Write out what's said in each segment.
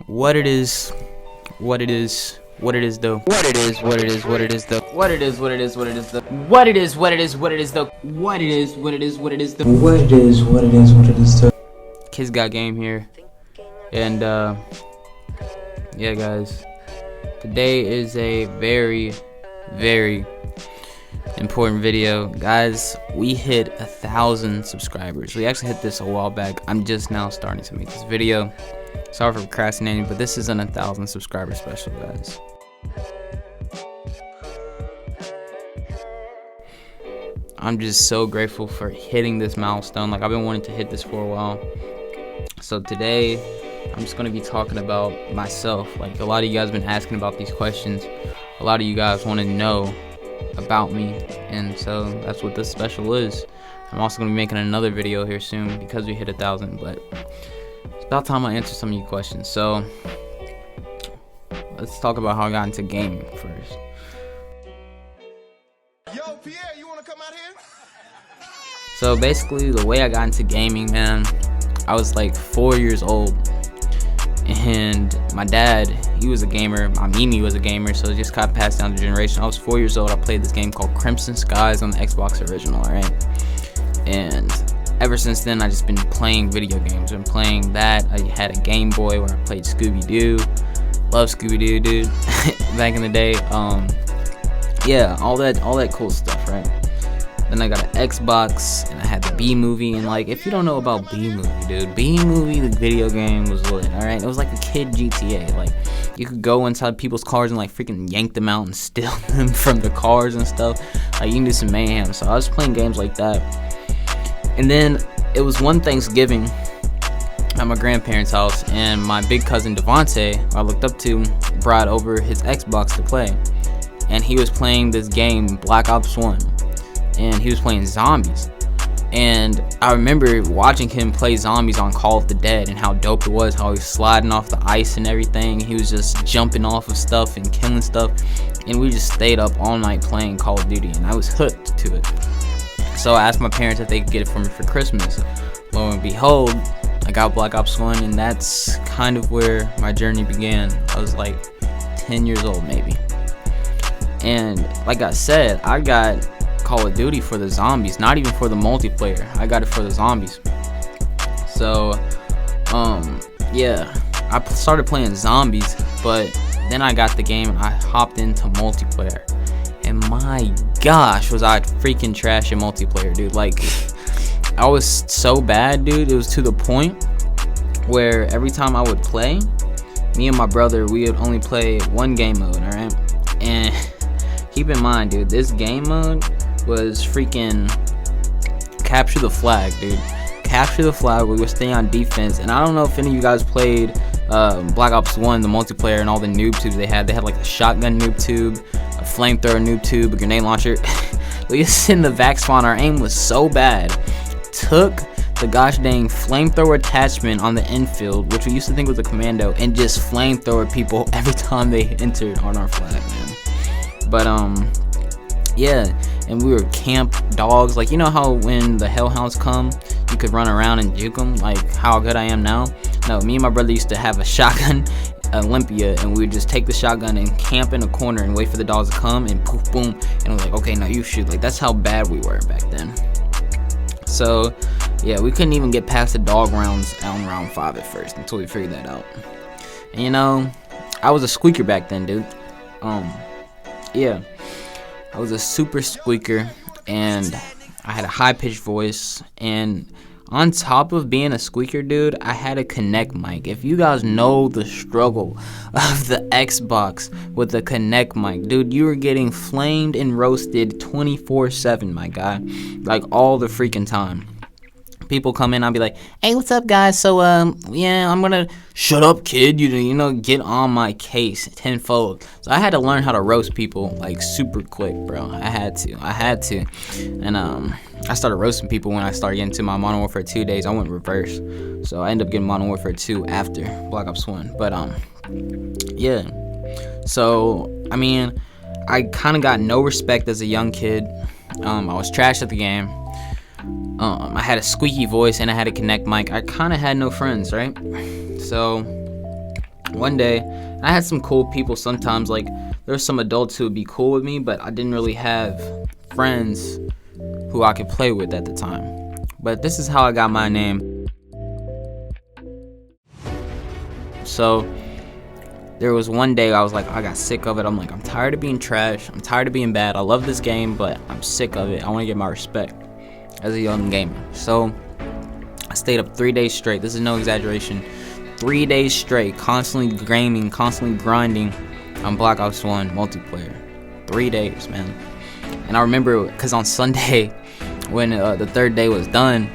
what it is though. What it is though. What it is though. What it is though. What it is though. KiiD got game here. And yeah guys, today is a very important video. Guys, we hit 1,000 subscribers. We actually hit this a while back. I'm just now starting to make this video. Sorry for procrastinating, but this is an 1,000 subscriber special, guys. I'm just so grateful for hitting this milestone. Like, I've been wanting to hit this for a while. So today I'm just going to be talking about myself. Like, a lot of you guys have been asking about these questions. A lot of you guys want to know about me, and so that's what this special is. I'm also going to be making another video here soon because we hit 1,000, but it's about time I answer some of your questions. So let's talk about how I got into gaming first. Yo, Pierre, you want to come out here? So basically, the way I got into gaming, man, I was like 4 years old, and my dad, he was a gamer, my Mimi was a gamer, so it just kind of passed down the generation. I was 4 years old. I played this game called Crimson Skies on the Xbox original, alright? And ever since then, I just been playing video games. I've been playing that. I had a Game Boy where I played Scooby-Doo. Love Scooby-Doo, dude. Back in the day. Yeah, all that cool stuff, right? Then I got an Xbox, and I had the B-Movie, and like, if you don't know about B-Movie, dude, B-Movie, the video game, was lit, alright? It was like a kid GTA. Like, you could go inside people's cars and like freaking yank them out and steal them from the cars and stuff. Like, you can do some mayhem. So I was playing games like that. And then it was one Thanksgiving at my grandparents' house, and my big cousin Devontae, who I looked up to, brought over his Xbox to play. And he was playing this game, Black Ops 1. And he was playing zombies, and I remember watching him play zombies on Call of the Dead and how dope it was, how he was sliding off the ice and everything. He was just jumping off of stuff and killing stuff, and we just stayed up all night playing Call of Duty, and I was hooked to it. So I asked my parents if they could get it for me for Christmas. Lo and behold, I got Black Ops 1, and that's kind of where my journey began. I was like 10 years old maybe, and like I said, I got Call of Duty for the zombies, not even for the multiplayer. I got it for the zombies. So yeah, I started playing zombies, but then I got the game and I hopped into multiplayer, and my gosh, was I freaking trash in multiplayer, dude. Like, I was so bad, dude. It was to the point where every time I would play, me and my brother, we would only play one game mode, alright? And keep in mind, dude, this game mode was freaking capture the flag, dude. Capture the flag. We would stay on defense, and I don't know if any of you guys played Black Ops 1, the multiplayer, and all the noob tubes they had. They had like a shotgun noob tube, a flamethrower noob tube, a grenade launcher. We used to sit in the vac spawn. Our aim was so bad. Took the gosh dang flamethrower attachment on the infield, which we used to think was a commando, and just flamethrower people every time they entered on our flag, man. But yeah, and we were camp dogs. Like, you know how when the hellhounds come, you could run around and juke them, like how good I am now? No, me and my brother used to have a shotgun Olympia, and we would just take the shotgun and camp in a corner and wait for the dogs to come, and poof, boom, and we're like, okay, now you shoot. Like, that's how bad we were back then. So yeah, we couldn't even get past the dog rounds on round 5 at first until we figured that out. And you know, I was a squeaker back then, dude. Yeah, I was a super squeaker, and I had a high-pitched voice, and on top of being a squeaker, dude, I had a Connect mic. If you guys know the struggle of the Xbox with the Connect mic, dude, you were getting flamed and roasted 24/7, my guy, like all the freaking time. People come in, I'll be like, hey, what's up, guys? So yeah, I'm gonna shut up, kid, you know, get on my case tenfold. So I had to learn how to roast people like super quick, bro. I had to. And I started roasting people when I started getting to my Modern Warfare 2 days. I went reverse, so I ended up getting Modern Warfare 2 after Black Ops 1. But yeah, so I mean, I kind of got no respect as a young kid. I was trash at the game. I had a squeaky voice and I had a Connect mic. I kind of had no friends, right? So one day, I had some cool people sometimes. Like, there were some adults who would be cool with me, but I didn't really have friends who I could play with at the time. But this is how I got my name. So there was one day I was like, I got sick of it. I'm like, I'm tired of being trash. I'm tired of being bad. I love this game, but I'm sick of it. I want to get my respect as a young gamer. So I stayed up 3 days straight. This is no exaggeration. 3 days straight, constantly gaming, constantly grinding on Black Ops 1 multiplayer. 3 days, man. And I remember, because on Sunday, when the third day was done,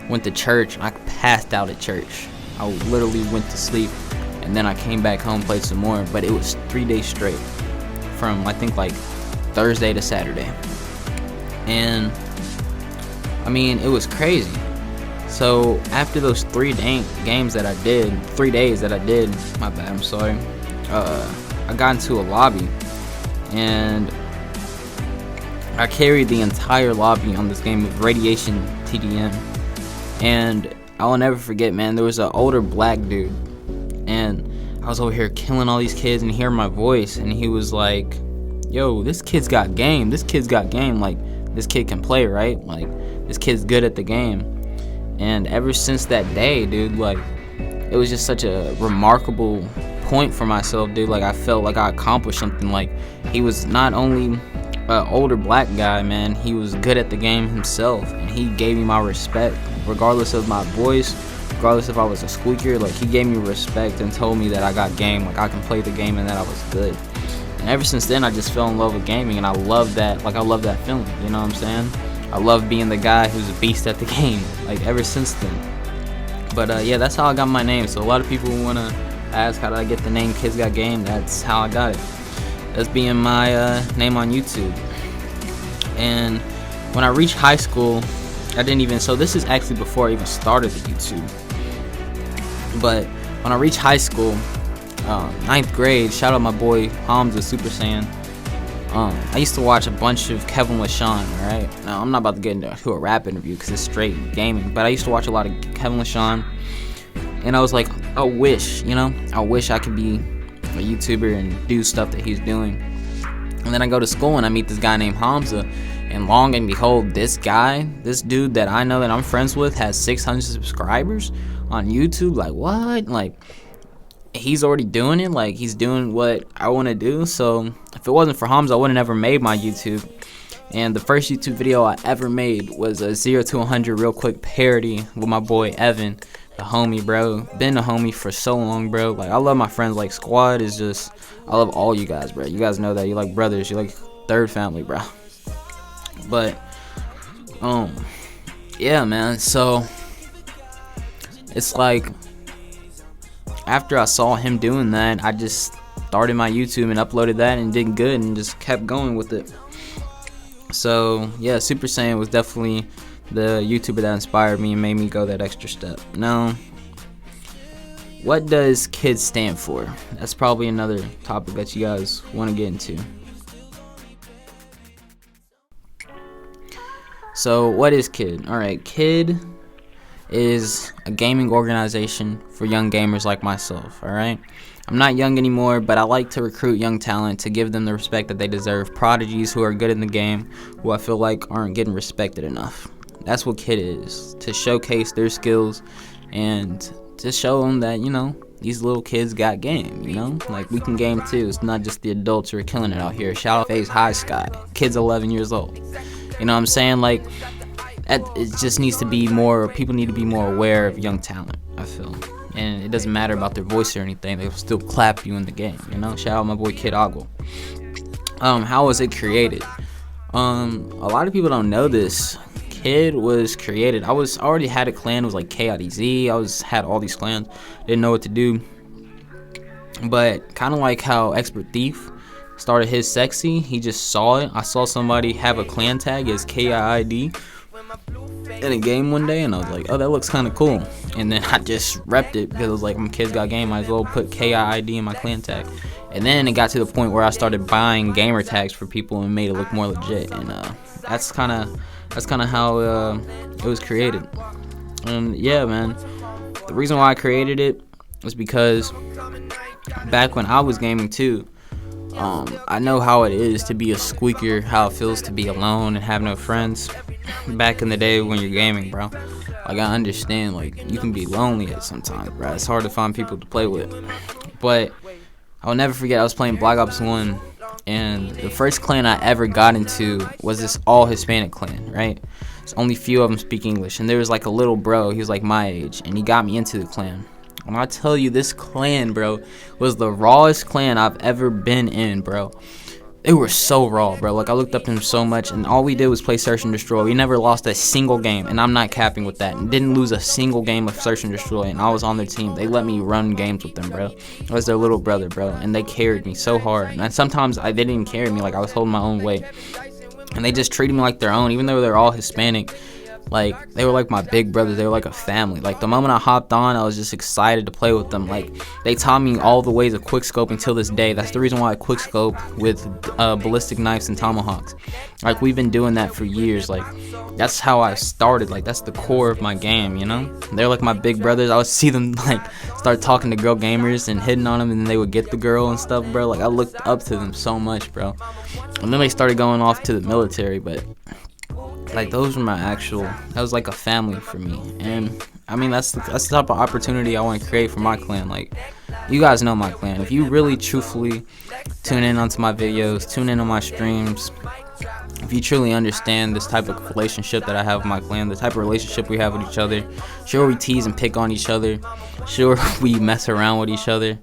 went to church. I passed out at church. I literally went to sleep, and then I came back home, played some more. But it was 3 days straight, from I think like Thursday to Saturday. And I mean, it was crazy. So after those 3 games that I did, 3 days that I did, my bad, I'm sorry, I got into a lobby, and I carried the entire lobby on this game of Radiation TDM. And I will never forget, man, there was an older black dude, and I was over here killing all these kids, and he heard my voice, and he was like, yo, this kid's got game, like, this kid can play, right? Like, this kid's good at the game. And ever since that day, dude, like, it was just such a remarkable point for myself, dude. Like, I felt like I accomplished something. Like, he was not only an older black guy, man, he was good at the game himself, and he gave me my respect, regardless of my voice, regardless if I was a squeaker. Like, he gave me respect and told me that I got game, like I can play the game, and that I was good. And ever since then, I just fell in love with gaming, and I love that. Like, I love that feeling, you know what I'm saying? I love being the guy who's a beast at the game, like, ever since then. But yeah, that's how I got my name. So a lot of people want to ask, how did I get the name Kids Got Game? That's how I got it. That's being my name on YouTube. And when I reached high school, so this is actually before I even started the YouTube. But when I reached high school, 9th grade, shout out my boy Hamza Super Saiyan. I used to watch a bunch of Kevin LaShawn, alright? Now, I'm not about to get into a rap interview because it's straight gaming, but I used to watch a lot of Kevin LaShawn, and I was like, I wish I could be a YouTuber and do stuff that he's doing. And then I go to school and I meet this guy named Hamza, and long and behold, this dude that I know that I'm friends with has 600 subscribers on YouTube. Like, what? Like, he's already doing it. Like, he's doing what I want to do. So if it wasn't for Hamza, I would have never made my YouTube. And the first YouTube video I ever made was a 0 to 100 real quick parody with my boy Evan, the homie, bro. Been a homie for so long, bro. Like, I love my friends. Like, squad is just, I love all you guys, bro. You guys know that. You're like brothers. You're like third family, bro. But yeah, man. So it's like, after I saw him doing that, I just started my YouTube and uploaded that and did good and just kept going with it. So yeah, Super Saiyan was definitely the YouTuber that inspired me and made me go that extra step. Now, what does KiiD stand for? That's probably another topic that you guys want to get into. So what is KiiD? Alright, KiiD is a gaming organization for young gamers like myself, alright? I'm not young anymore, but I like to recruit young talent to give them the respect that they deserve. Prodigies who are good in the game, who I feel like aren't getting respected enough. That's what KiiD is, to showcase their skills and to show them that, these little kids got game, Like, we can game too. It's not just the adults who are killing it out here. Shout out FaZe High Sky. Kid's 11 years old. You know what I'm saying? Like, it just needs to be more, people need to be more aware of young talent, I feel. And it doesn't matter about their voice or anything, they'll still clap you in the game, Shout out my boy Kid Ogle. How was it created? A lot of people don't know this. KiiD was created, I already had a clan. It was like KIDZ, had all these clans, didn't know what to do. But kind of like how Expert Thief started his sexy, he just saw it. I saw somebody have a clan tag as KIID in a game one day, and I was like, oh, that looks kind of cool. And then I just repped it because I was like, my kids got game, might as well put KIID in my clan tag. And then it got to the point where I started buying gamer tags for people and made it look more legit. And that's kind of how it was created. And yeah, man, the reason why I created it was because back when I was gaming too, I know how it is to be a squeaker, how it feels to be alone and have no friends. Back in the day when you're gaming, bro, like I understand, like you can be lonely at sometimes, bro. It's hard to find people to play with. But I'll never forget, I was playing Black Ops 1, and the first clan I ever got into was this all Hispanic clan, right? There's only few of them speak English, and there was like a little bro, he was like my age, and he got me into the clan. When I tell you, this clan, bro, was the rawest clan I've ever been in, bro. They were so raw, bro. Like, I looked up to them so much, and all we did was play Search and Destroy. We never lost a single game, and I'm not capping with that. And didn't lose a single game of Search and Destroy, and I was on their team. They let me run games with them, bro. I was their little brother, bro, and they carried me so hard. And sometimes they didn't even carry me. Like, I was holding my own weight. And they just treated me like their own, even though they're all Hispanic. Like, they were like my big brothers. They were like a family. Like, the moment I hopped on, I was just excited to play with them. Like, they taught me all the ways of quickscoping till this day. That's the reason why I quickscope with ballistic knives and tomahawks. Like, we've been doing that for years. Like, that's how I started. Like, that's the core of my game, you know? They're like my big brothers. I would see them, like, start talking to girl gamers and hitting on them, and then they would get the girl and stuff, bro. Like, I looked up to them so much, bro. And then they started going off to the military, but like, those were my actual, that was like a family for me. And I mean, that's the type of opportunity I want to create for my clan. Like, you guys know my clan. If you really truthfully tune in onto my videos, tune in on my streams, if you truly understand this type of relationship that I have with my clan, the type of relationship we have with each other, sure, we tease and pick on each other, sure, we mess around with each other,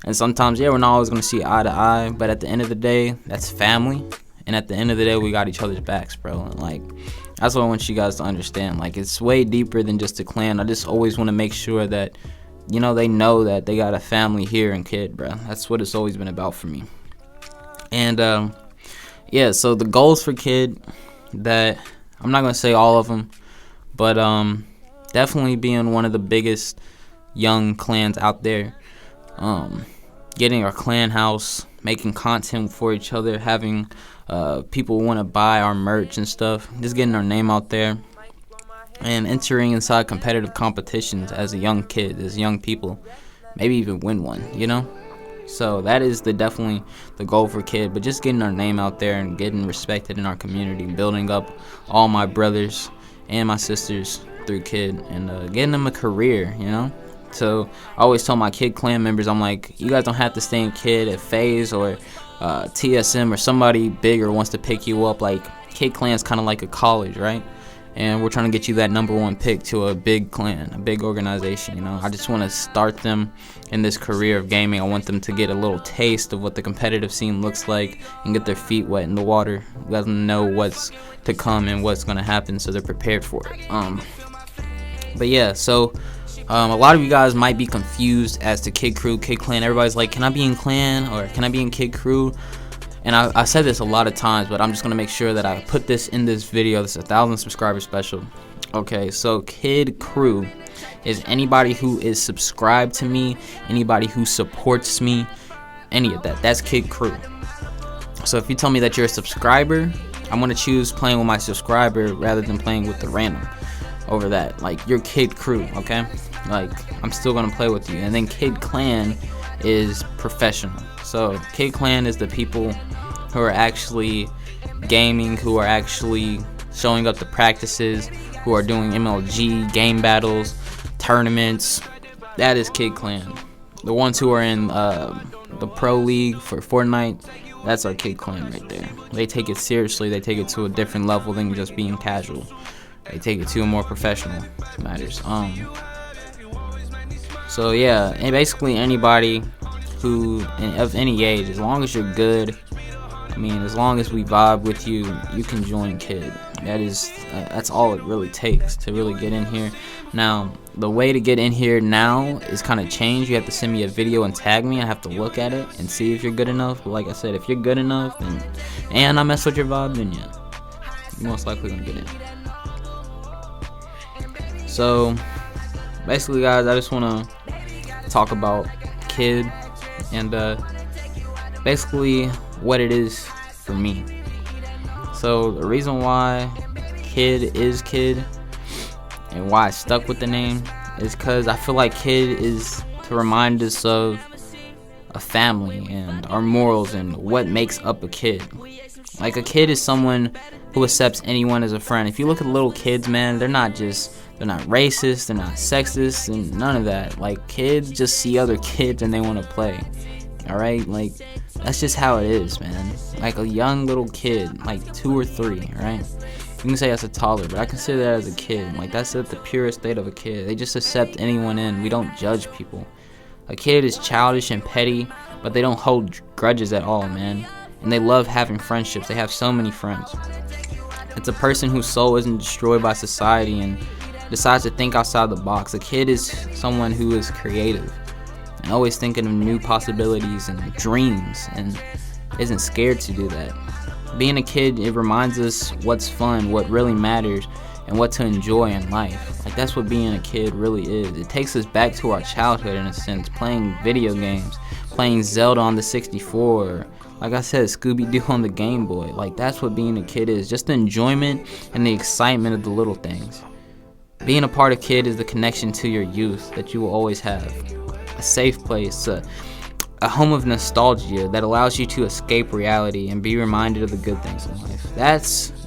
and sometimes, yeah, we're not always going to see eye to eye, but at the end of the day, that's family. And at the end of the day, we got each other's backs, bro. And like, that's what I want you guys to understand. Like, it's way deeper than just a clan. I just always want to make sure that, you know, they know that they got a family here in KiiD, bro. That's what it's always been about for me. And yeah, so the goals for KiiD, that I'm not gonna say all of them, but definitely being one of the biggest young clans out there. Getting our clan house, making content for each other, having people want to buy our merch and stuff, just getting our name out there, and entering inside competitive competitions as a young kid, as young people, maybe even win one, you know? So that is definitely the goal for KiiD, but just getting our name out there and getting respected in our community, building up all my brothers and my sisters through KiiD, and getting them a career, you know? So I always tell my KiiD clan members, I'm like, you guys don't have to stay in KiiD if FaZe or TSM or somebody bigger wants to pick you up. Like, KiiD clan is kind of like a college, right? And we're trying to get you that #1 pick to a big clan, a big organization, you know? I just want to start them in this career of gaming. I want them to get a little taste of what the competitive scene looks like and get their feet wet in the water, let them know what's to come and what's going to happen so they're prepared for it. But yeah, so a lot of you guys might be confused as to KiiD Crew, KiiD Clan. Everybody's like, can I be in clan or can I be in KiiD Crew? And I said this a lot of times, but I'm just going to make sure that I put this in this video. This is 1,000 subscriber special. Okay, so KiiD Crew is anybody who is subscribed to me, anybody who supports me, any of that. That's KiiD Crew. So if you tell me that you're a subscriber, I'm going to choose playing with my subscriber rather than playing with the random over that. Like, you're KiiD Crew, okay? Like, I'm still gonna play with you. And then KiiD Clan is professional. So KiiD Clan is the people who are actually gaming, who are actually showing up to practices, who are doing MLG, game battles, tournaments. That is KiiD Clan. The ones who are in the pro league for Fortnite, that's our KiiD Clan right there. They take it seriously. They take it to a different level than just being casual. They take it to a more professional matters. So yeah, and basically anybody who of any age, as long as you're good, I mean, as long as we vibe with you, you can join KiiD. That's all it really takes to really get in here. Now, the way to get in here now is kind of changed. You have to send me a video and tag me. I have to look at it and see if you're good enough. But like I said, if you're good enough, then, and I mess with your vibe, then yeah, you're most likely gonna get in. So basically, guys, I just want to talk about KiiD and basically what it is for me. So the reason why KiiD is KiiD and why I stuck with the name is because I feel like KiiD is to remind us of a family and our morals and what makes up a kid. Like, a kid is someone who accepts anyone as a friend. If you look at little kids, man, they're not racist, they're not sexist, and none of that. Like, kids just see other kids and they want to play. Alright? Like, that's just how it is, man. Like, a young little kid, like 2 or 3, alright? You can say that's a toddler, but I consider that as a kid. Like, that's at the purest state of a kid. They just accept anyone in. We don't judge people. A kid is childish and petty, but they don't hold grudges at all, man. And they love having friendships. They have so many friends. It's a person whose soul isn't destroyed by society and decides to think outside the box. A kid is someone who is creative and always thinking of new possibilities and dreams and isn't scared to do that. Being a kid, it reminds us what's fun, what really matters, and what to enjoy in life. Like, that's what being a kid really is. It takes us back to our childhood in a sense, playing video games, playing Zelda on the 64, like I said, Scooby-Doo on the Game Boy. Like, that's what being a kid is, just the enjoyment and the excitement of the little things. Being a part of KiiD is the connection to your youth that you will always have. A safe place, a home of nostalgia that allows you to escape reality and be reminded of the good things in life.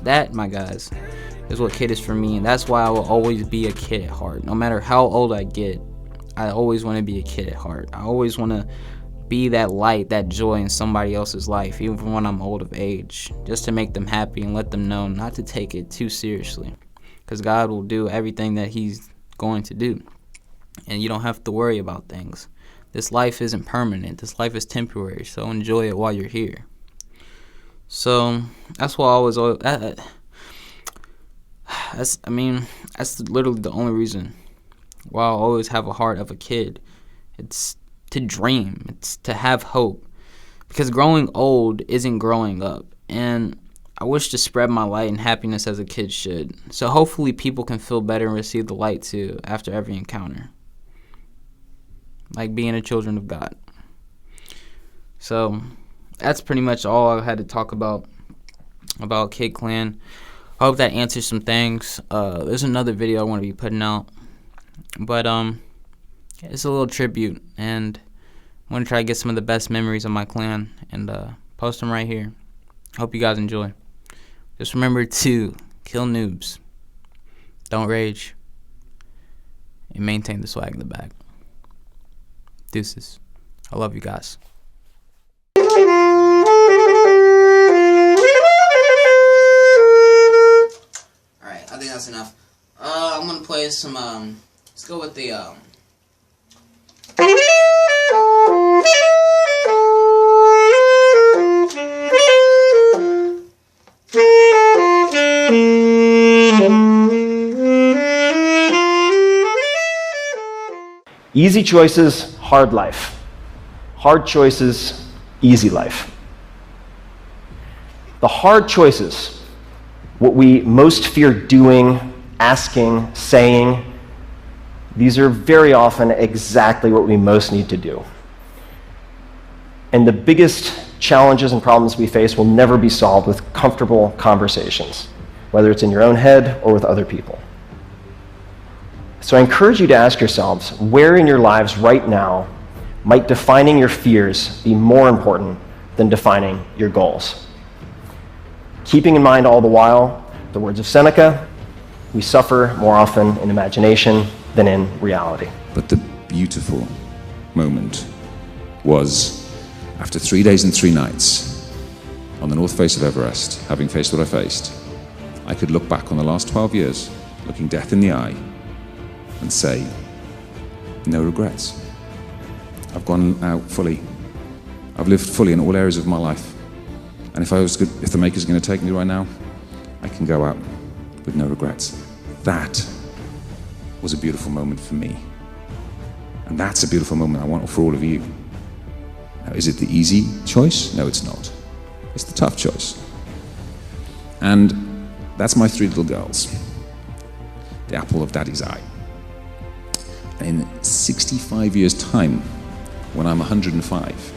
That, my guys, is what KiiD is for me, and that's why I will always be a kid at heart. No matter how old I get, I always want to be a kid at heart. I always want to be that light, that joy in somebody else's life, even when I'm old of age, just to make them happy and let them know not to take it too seriously, because God will do everything that He's going to do, and you don't have to worry about things. This life isn't permanent. This life is temporary, so enjoy it while you're here. So that's why I was always, that's literally the only reason why I always have a heart of a kid. It's to dream. It's to have hope. Because growing old isn't growing up. And I wish to spread my light and happiness as a kid should. So hopefully people can feel better and receive the light too after every encounter. Like being a children of God. So that's pretty much all I had to talk about KiiD Clan. I hope that answers some things. There's another video I want to be putting out. But it's a little tribute, and I'm going to try to get some of the best memories of my clan and post them right here. Hope you guys enjoy. Just remember to kill noobs, don't rage, and maintain the swag in the back. Deuces. I love you guys. Alright, I think that's enough. I'm gonna play some, let's go with the, Easy choices, hard life. Hard choices, easy life. The hard choices, what we most fear doing, asking, saying, these are very often exactly what we most need to do. And the biggest challenges and problems we face will never be solved with comfortable conversations, whether it's in your own head or with other people. So I encourage you to ask yourselves, where in your lives right now might defining your fears be more important than defining your goals? Keeping in mind all the while the words of Seneca, we suffer more often in imagination than in reality. But the beautiful moment was, after 3 days and 3 nights on the north face of Everest, having faced what I faced, I could look back on the last 12 years, looking death in the eye, and say, no regrets. I've gone out fully. I've lived fully in all areas of my life. And if the Maker's going to take me right now, I can go out with no regrets. That was a beautiful moment for me. And that's a beautiful moment I want for all of you. Now, is it the easy choice? No, it's not. It's the tough choice. And that's my 3 little girls. The apple of Daddy's eye. In 65 years' time, when I'm 105,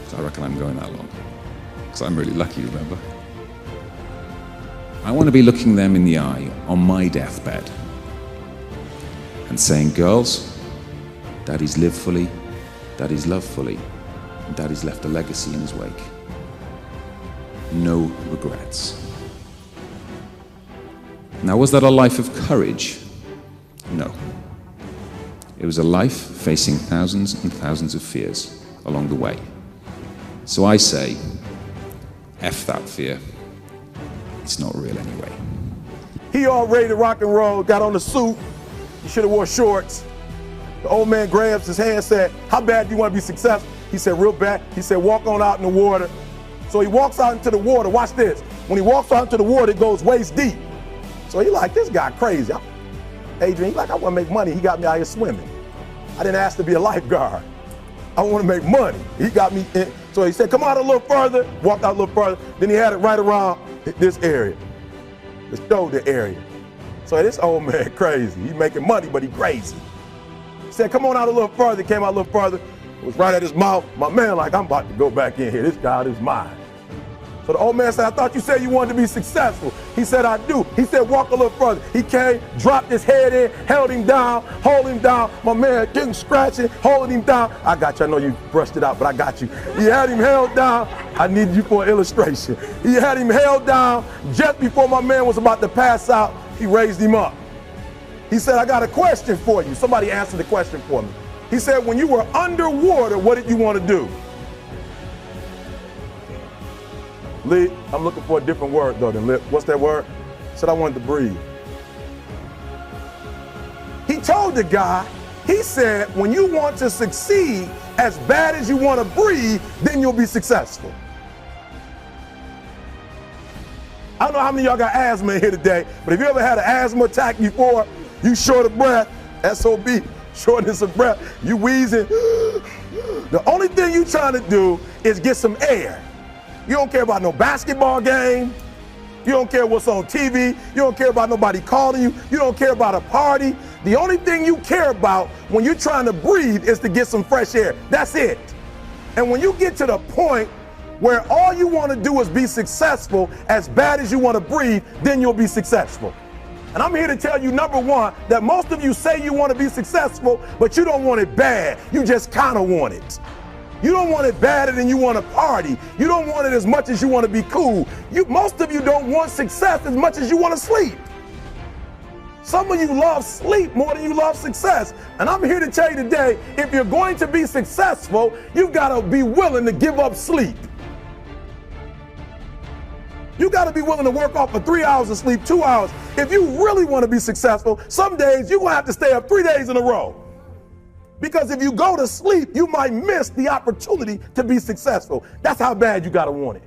so I reckon I'm going that long, because I'm really lucky, remember? I want to be looking them in the eye on my deathbed and saying, girls, Daddy's lived fully, Daddy's loved fully, and Daddy's left a legacy in his wake. No regrets. Now, was that a life of courage? No. It was a life facing thousands and thousands of fears along the way. So I say, F that fear. It's not real anyway. He all ready to rock and roll, got on the suit. He should have wore shorts. The old man grabs his hand and said, how bad do you want to be successful? He said, real bad. He said, walk on out in the water. So he walks out into the water. Watch this. When he walks out into the water, it goes waist deep. So he like, this guy crazy. Adrian, he like, I want to make money. He got me out here swimming. I didn't ask to be a lifeguard. I want to make money. He got me in. So he said, come out a little further. Walked out a little further. Then he had it right around this area, the shoulder area. So this old man crazy. He making money, but he crazy. He said, come on out a little further. Came out a little further. It was right at his mouth. My man like, I'm about to go back in here. This guy is mine. So the old man said, I thought you said you wanted to be successful. He said, I do. He said, walk a little further. He came, dropped his head in, held him down, hold him down. My man getting scratching, holding him down. I got you. I know you brushed it out, but I got you. He had him held down. I need you for an illustration. He had him held down. Just before my man was about to pass out, he raised him up. He said, I got a question for you. Somebody answered the question for me. He said, when you were underwater, what did you want to do? Lee, I'm looking for a different word though than lip. What's that word? He said, I wanted to breathe. He told the guy, he said, when you want to succeed as bad as you want to breathe, then you'll be successful. I don't know how many of y'all got asthma in here today, but if you ever had an asthma attack before, you short of breath, SOB, shortness of breath, you wheezing. The only thing you trying to do is get some air. You don't care about no basketball game. You don't care what's on TV. You don't care about nobody calling you. You don't care about a party. The only thing you care about when you're trying to breathe is to get some fresh air. That's it. And when you get to the point where all you want to do is be successful as bad as you want to breathe, then you'll be successful. And I'm here to tell you, number one, that most of you say you want to be successful, but you don't want it bad. You just kind of want it. You don't want it badder than you want to party. You don't want it as much as you want to be cool. Most of you don't want success as much as you want to sleep. Some of you love sleep more than you love success. And I'm here to tell you today, if you're going to be successful, you've got to be willing to give up sleep. You got to be willing to work off for 3 hours of sleep, 2 hours. If you really want to be successful, some days you're going to have to stay up 3 days in a row. Because if you go to sleep, you might miss the opportunity to be successful. That's how bad you got to want it.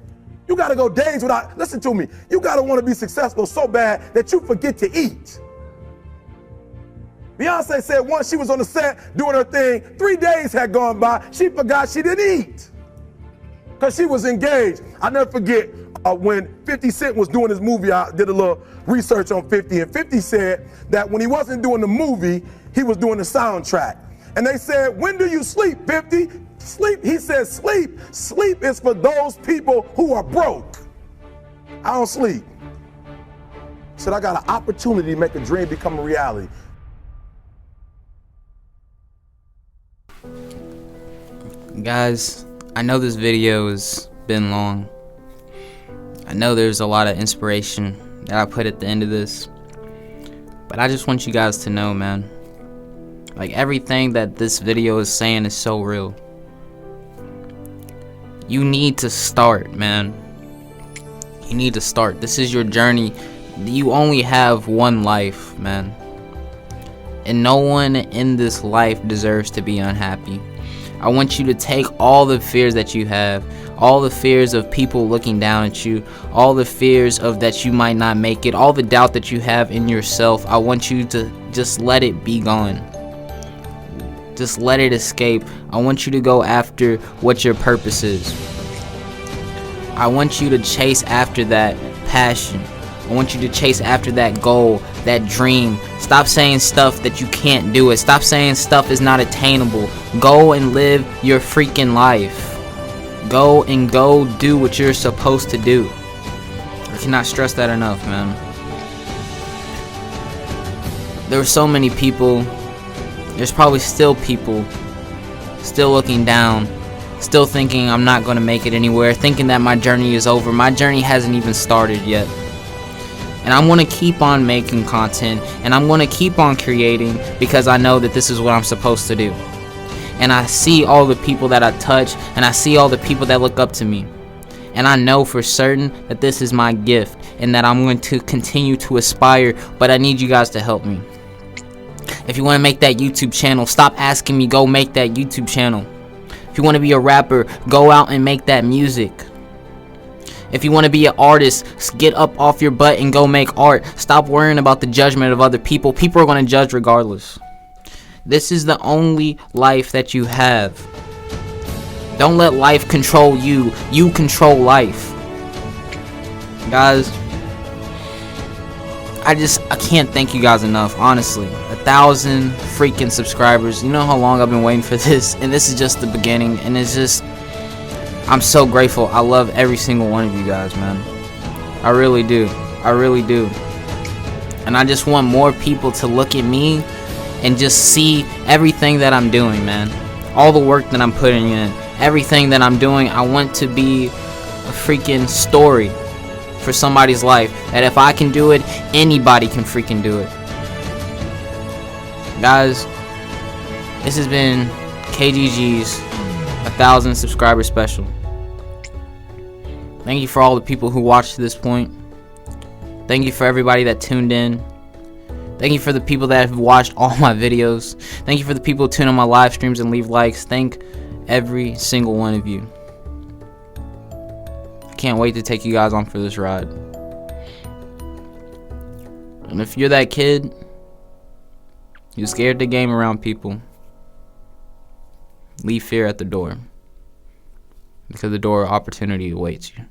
You got to go days without, listen to me, you got to want to be successful so bad that you forget to eat. Beyonce said once she was on the set doing her thing, 3 days had gone by, she forgot she didn't eat because she was engaged. I'll never forget when 50 Cent was doing his movie, I did a little research on 50, and 50 said that when he wasn't doing the movie, he was doing the soundtrack. And they said, when do you sleep, 50? Sleep, he said, sleep. Sleep is for those people who are broke. I don't sleep. He said, I got an opportunity to make a dream become a reality. Guys, I know this video has been long. I know there's a lot of inspiration that I put at the end of this. But I just want you guys to know, man. Like, everything that this video is saying is so real. You need to start, man. You need to start. This is your journey. You only have one life, man. And no one in this life deserves to be unhappy. I want you to take all the fears that you have, all the fears of people looking down at you, all the fears of that you might not make it, all the doubt that you have in yourself. I want you to just let it be gone. Just let it escape. I want you to go after what your purpose is. I want you to chase after that passion. I want you to chase after that goal, that dream. Stop saying stuff that you can't do it. Stop saying stuff is not attainable. Go and live your freaking life. Go do what you're supposed to do. I cannot stress that enough, man. There were so many people, there's probably still people still looking down still thinking I'm not going to make it anywhere, thinking that my journey is over. My journey hasn't even started yet. And I'm going to keep on making content, and I'm going to keep on creating, because I know that this is what I'm supposed to do. And I see all the people that I touch, and I see all the people that look up to me. And I know for certain that this is my gift, and that I'm going to continue to aspire, but I need you guys to help me. If you want to make that YouTube channel, stop asking me, go make that YouTube channel. If you want to be a rapper, go out and make that music. If you want to be an artist, get up off your butt and go make art. Stop worrying about the judgment of other people. People are going to judge regardless. This is the only life that you have. Don't let life control you. You control life. Guys, I can't thank you guys enough, honestly. 1,000 freaking subscribers. You know how long I've been waiting for this, and this is just the beginning, and it's just, I'm so grateful. I love every single one of you guys, man. I really do. I really do. And I just want more people to look at me and just see everything that I'm doing, man. All the work that I'm putting in, everything that I'm doing. I want to be a freaking story for somebody's life, that if I can do it, anybody can freaking do it. Guys, this has been KGG's 1,000 subscriber special. Thank you for all the people who watched to this point. Thank you for everybody that tuned in. Thank you for the people that have watched all my videos. Thank you for the people who tune on my live streams and leave likes. Thank every single one of you. Can't wait to take you guys on for this ride. And if you're that kid, you're scared to game around people, leave fear at the door, because the door of opportunity awaits you.